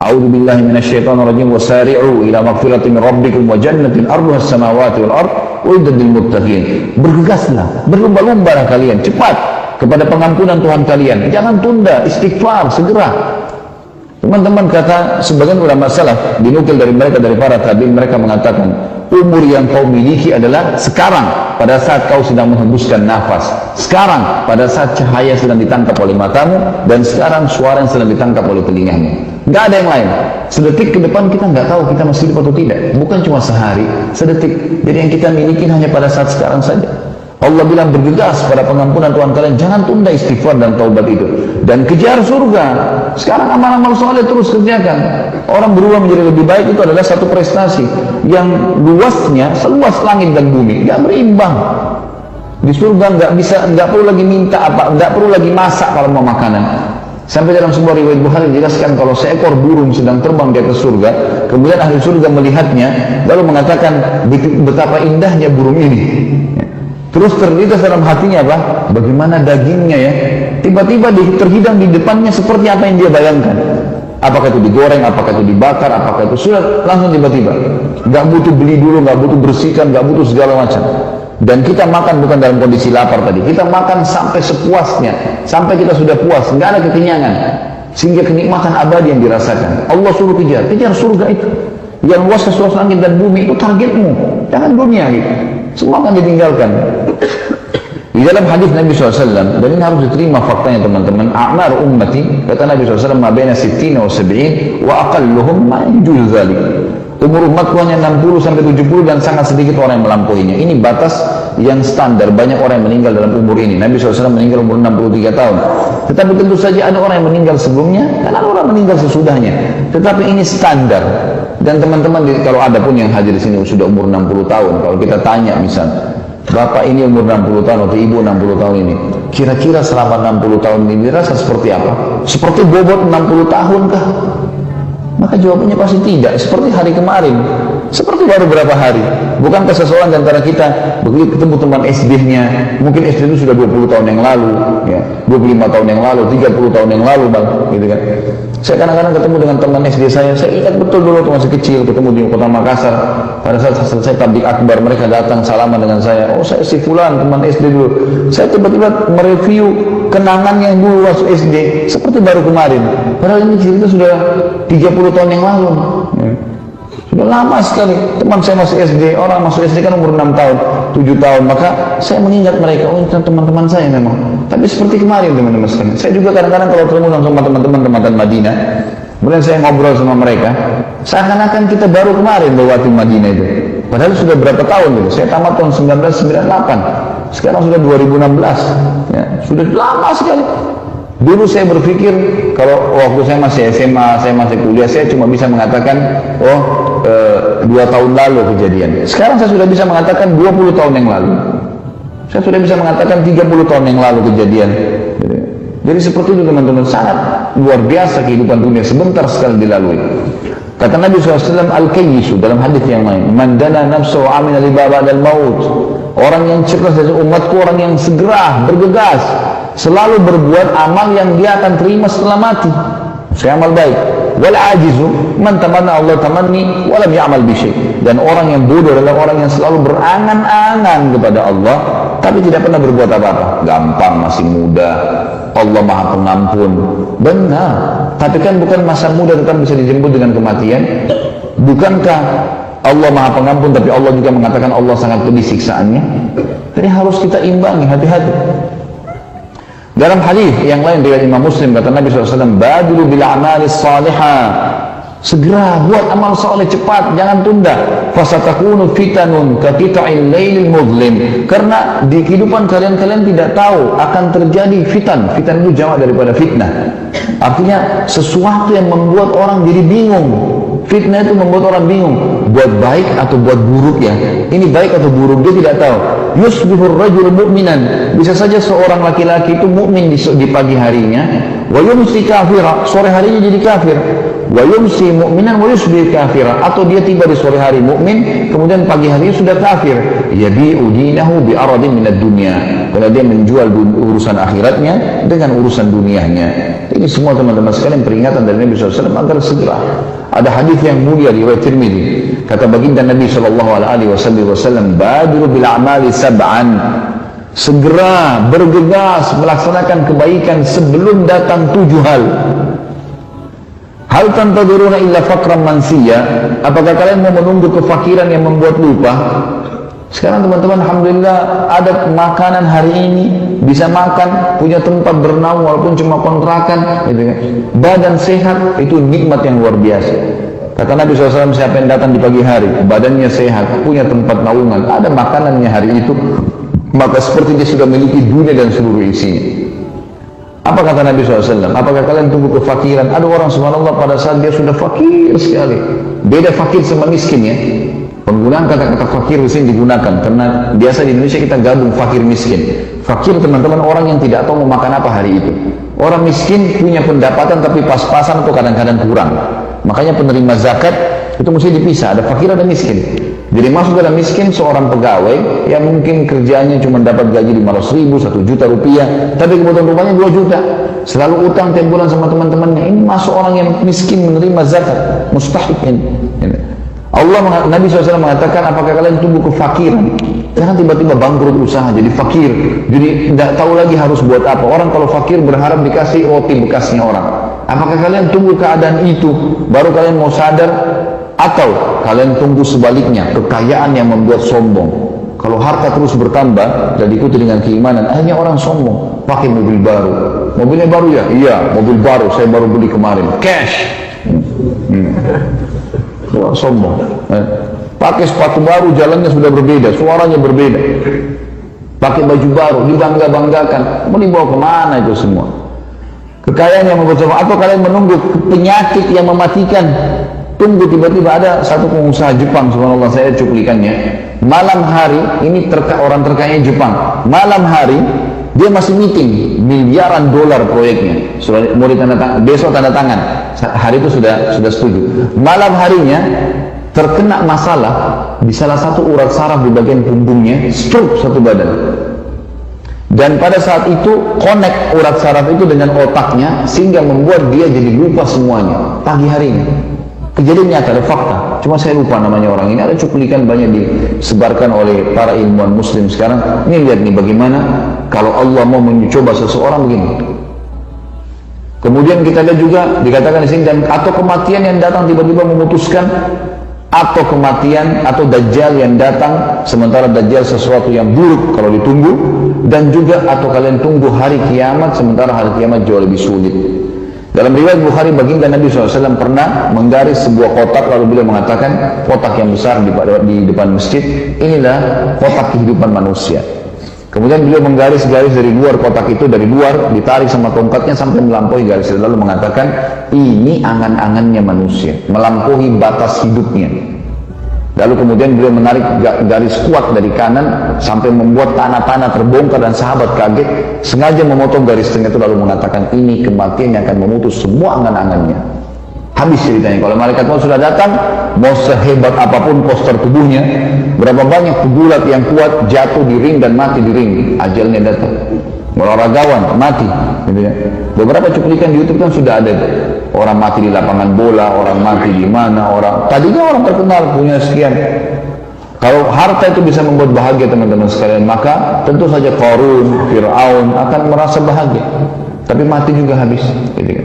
A'udzu billahi minasyaitonir rajim wasari'u ila magfiratin min rabbikum wa jannatin arduha as-samawati wal ard uiddat lil muttaqin. Bergegaslah, berlomba-lomba kalian cepat kepada pengampunan Tuhan kalian. Jangan tunda, istighfar segera. Teman-teman, kata sebagian ulama salaf, dinukil dari mereka, dari para tabi'in, mereka mengatakan umur yang kau miliki adalah sekarang pada saat kau sedang menghembuskan nafas, sekarang pada saat cahaya sedang ditangkap oleh matamu, dan sekarang suara yang sedang ditangkap oleh telingamu. Nggak ada yang lain. Sedetik ke depan kita nggak tahu kita masih hidup atau tidak. Bukan cuma sehari, sedetik. Jadi yang kita miliki hanya pada saat sekarang saja. Allah bilang bergegas pada pengampunan Tuhan kalian. Jangan tunda istighfar dan taubat itu, dan kejar surga. Sekarang amal-amal soleh terus kerjakan. Orang berubah menjadi lebih baik itu adalah satu prestasi yang luasnya seluas langit dan bumi, nggak berimbang. Di surga nggak perlu lagi minta apa, nggak perlu lagi masak kalau mau makanan. Sampai dalam sebuah riwayat Bukhari dijelaskan kalau seekor burung sedang terbang di atas surga, kemudian ahli surga melihatnya lalu mengatakan betapa indahnya burung ini. Terus terlintas dalam hatinya apa? Bagaimana dagingnya ya? Tiba-tiba terhidang di depannya seperti apa yang dia bayangkan. Apakah itu digoreng, apakah itu dibakar, apakah itu sudah langsung tiba-tiba. Nggak butuh beli dulu, nggak butuh bersihkan, nggak butuh segala macam. Dan kita makan bukan dalam kondisi lapar tadi. Kita makan sampai sepuasnya, sampai kita sudah puas, nggak ada kekenyangan, sehingga kenikmatan abadi yang dirasakan. Allah suruh kejar surga itu. Yang luas seluas langit dan bumi itu targetmu, jangan dunia gitu. Semua akan ditinggalkan. Di dalam hadis Nabi SAW, dan ini harus diterima faktanya teman-teman, a'mar ummati, kata Nabi SAW, ma baina 60 wa 70 wa aqalluhum ma yujuz dzalik. Umur umatku hanya 60 sampai 70 dan sangat sedikit orang yang melampauinya. Ini batas yang standar. Banyak orang yang meninggal dalam umur ini. Nabi SAW meninggal umur 63 tahun. Tetapi tentu saja ada orang yang meninggal sebelumnya dan ada orang meninggal sesudahnya. Tetapi ini standar. Dan teman-teman, kalau ada pun yang hadir di sini sudah umur 60 tahun, kalau kita tanya misal, Bapak ini umur 60 tahun atau Ibu 60 tahun ini, kira-kira selama 60 tahun ini dirasa seperti apa? Seperti bobot 60 tahun kah? Maka jawabannya pasti tidak. Seperti hari kemarin, seperti baru berapa hari. Bukankah seseorang di antara kita begitu ketemu teman SD-nya, mungkin SD itu sudah 20 tahun yang lalu, ya, 25 tahun yang lalu, 30 tahun yang lalu, Bang, gitu kan. Saya kadang-kadang ketemu dengan teman SD saya ingat betul dulu waktu masih kecil, ketemu di kota Makassar. Pada saat selesai tablik akbar, mereka datang salaman dengan saya. Oh, saya si fulan, teman SD dulu. Saya tiba-tiba mereview kenangan yang dulu waktu SD, seperti baru kemarin. Padahal ini cerita sudah 30 tahun yang lalu. Ya. Sudah lama sekali. Teman saya masih SD, orang masuk SD kan umur 6 tahun, 7 tahun. Maka saya mengingat mereka, oh itu teman-teman saya memang. Tapi seperti kemarin teman-teman sekalian. Saya juga kadang-kadang kalau ketemu sama teman-teman tempatan Madinah, kemudian saya ngobrol sama mereka, seakan-akan kita baru kemarin melewati Madinah itu. Padahal sudah berapa tahun itu? Saya tamat tahun 1998. Sekarang sudah 2016. Ya, sudah lama sekali. Dulu saya berpikir kalau waktu saya masih SMA, saya masih kuliah, saya cuma bisa mengatakan 2 tahun lalu kejadian. Sekarang saya sudah bisa mengatakan 20 tahun yang lalu. Saya sudah bisa mengatakan 30 tahun yang lalu kejadian. Jadi seperti itu teman-teman, sangat luar biasa kehidupan dunia, sebentar sekali dilalui. Kata Nabi SAW, al-kayyisu dalam hadis yang lain, man dana nafsuhu amina li ba'dal maut. Orang yang cerdas dari umatku, orang yang segera bergegas selalu berbuat amal yang dia akan terima setelah mati. Saya amal baik. Wal ajizu man tamanna Allah tamanni wa lam ya'mal bi syai'. Dan orang yang bodoh adalah orang yang selalu berangan-angan kepada Allah tapi tidak pernah berbuat apa-apa. Gampang, masih muda, Allah Maha Pengampun. Benar. Tapi kan bukan masa muda tetap bisa dijemput dengan kematian. Bukankah Allah Maha Pengampun tapi Allah juga mengatakan Allah sangat pedih siksaannya? Jadi harus kita imbangi, hati-hati. Dalam hadis yang lain riwayat Imam Muslim, kata Nabi SAW, badilu bil a'mali salihah. Segera buat amal soleh cepat, jangan tunda. Fasatakunu fitanun kaqita'il lailil muzlim. Karena di kehidupan kalian tidak tahu akan terjadi fitan. Fitan itu jamak daripada fitnah. Artinya sesuatu yang membuat orang jadi bingung. Fitnah itu membuat orang bingung, buat baik atau buat buruk ya. Ini baik atau buruk dia tidak tahu. Yusbihur rajul mu'minan. Bisa saja seorang laki-laki itu mukmin di pagi harinya, wa yumsi kafira, sore harinya jadi kafir. Wa yumsi mu'minan wa yusbih kafira, atau dia tiba di sore hari mukmin, kemudian pagi harinya sudah kafir. Yabi'u dinahu bi aradin minad dunya. karena dia menjual urusan akhiratnya dengan urusan dunianya. Ini semua teman-teman sekalian peringatan dari Nabi SAW agar segera. Ada hadis yang mulia riwayat Tirmidzi, kata baginda Nabi SAW, badiru bil a'mali sab'an, segera bergegas melaksanakan kebaikan sebelum datang 7 hal. Hal tantaduruna illa faqran mansiya, apakah kalian mau menunggu kefakiran yang membuat lupa? Sekarang teman-teman, alhamdulillah ada makanan hari ini, bisa makan, punya tempat bernaung walaupun cuma kontrakan, gitu kan. Badan sehat itu nikmat yang luar biasa. Kata Nabi SAW, siapa yang datang di pagi hari, badannya sehat, punya tempat naungan, ada makanannya hari itu, maka seperti dia sudah memiliki dunia dan seluruh isinya. Apa kata Nabi SAW? Apakah kalian tunggu kefakiran? Ada orang subhanallah pada saat dia sudah fakir sekali. Beda fakir sama miskin ya. Penggunaan kata-kata fakir di sini digunakan karena biasa di Indonesia kita gabung fakir miskin. Fakir teman-teman orang yang tidak tahu mau makan apa hari itu. Orang miskin punya pendapatan tapi pas-pasan atau kadang-kadang kurang. Makanya penerima zakat itu mesti dipisah. Ada fakir ada miskin. Jadi masuk dalam miskin seorang pegawai yang mungkin kerjanya cuma dapat gaji 500.000, 1 juta rupiah, tapi kebutuhan rumahnya 2 juta. Selalu utang tiap bulan sama teman-temannya. Ini masuk orang yang miskin menerima zakat, mustahik ini. Nabi SAW mengatakan, apakah kalian tunggu kefakiran? Jangan tiba-tiba bangkrut usaha jadi fakir, jadi tidak tahu lagi harus buat apa. Orang kalau fakir berharap dikasih roti bekasnya orang. Apakah kalian tunggu keadaan itu baru kalian mau sadar? Atau kalian tunggu sebaliknya, kekayaan yang membuat sombong? Kalau harta terus bertambah dan diikuti dengan keimanan, akhirnya orang sombong, pakai mobil baru. Mobilnya baru ya? Iya, mobil baru, saya baru beli kemarin, cash. Sombong. Pakai sepatu baru, jalannya sudah berbeda, suaranya berbeda. Pakai baju baru, dibangga-banggakan. Mau dibawa kemana itu semua? Kekayaan yang membuat sombong. Atau kalian menunggu penyakit yang mematikan? Tunggu tiba-tiba ada satu pengusaha Jepang, subhanallah, saya cuplikannya. Malam hari, ini orang terkaya Jepang. Malam hari, dia masih meeting, miliaran dolar proyeknya. Sudah mau ditanda tangan, besok tanda tangan. Hari itu sudah setuju. Malam harinya terkena masalah di salah satu urat saraf di bagian punggungnya, stroke satu badan. Dan pada saat itu connect urat saraf itu dengan otaknya sehingga membuat dia jadi lupa semuanya pagi harinya. Kejadian nyata, ada fakta. Cuma saya lupa namanya orang ini. Ada cuplikan banyak disebarkan oleh para ilmuwan muslim sekarang. Ini lihat nih bagaimana kalau Allah mau mencoba seseorang begini. Kemudian kita lihat juga dikatakan di sini, dan atau kematian yang datang tiba-tiba memutuskan, atau kematian atau dajjal yang datang sementara dajjal sesuatu yang buruk kalau ditunggu, dan juga atau kalian tunggu hari kiamat sementara hari kiamat jauh lebih sulit. Dalam riwayat Bukhari, baginda Nabi SAW pernah menggaris sebuah kotak, lalu beliau mengatakan, kotak yang besar di depan masjid, inilah kotak kehidupan manusia. Kemudian beliau menggaris-garis dari luar kotak itu, dari luar, ditarik sama tongkatnya sampai melampaui garis itu, lalu mengatakan, ini angan-angannya manusia, melampaui batas hidupnya. Lalu kemudian beliau menarik garis kuat dari kanan sampai membuat tanah-tanah terbongkar dan sahabat kaget, sengaja memotong garis tengah itu lalu mengatakan, ini kematian yang akan memutus semua angan-angannya. Habis ceritanya. Kalau malaikat maut sudah datang, mau sehebat apapun poster tubuhnya, berapa banyak pegulat yang kuat jatuh di ring dan mati di ring, ajalnya datang. Olahragawan mati, gitu ya. Beberapa cuplikan di YouTube kan sudah ada orang mati di lapangan bola, orang mati di mana, orang tadinya orang terkenal punya sekian. Kalau harta itu bisa membuat bahagia teman-teman sekalian, maka tentu saja Qarun, Fir'aun akan merasa bahagia. Tapi mati juga habis, gitu ya.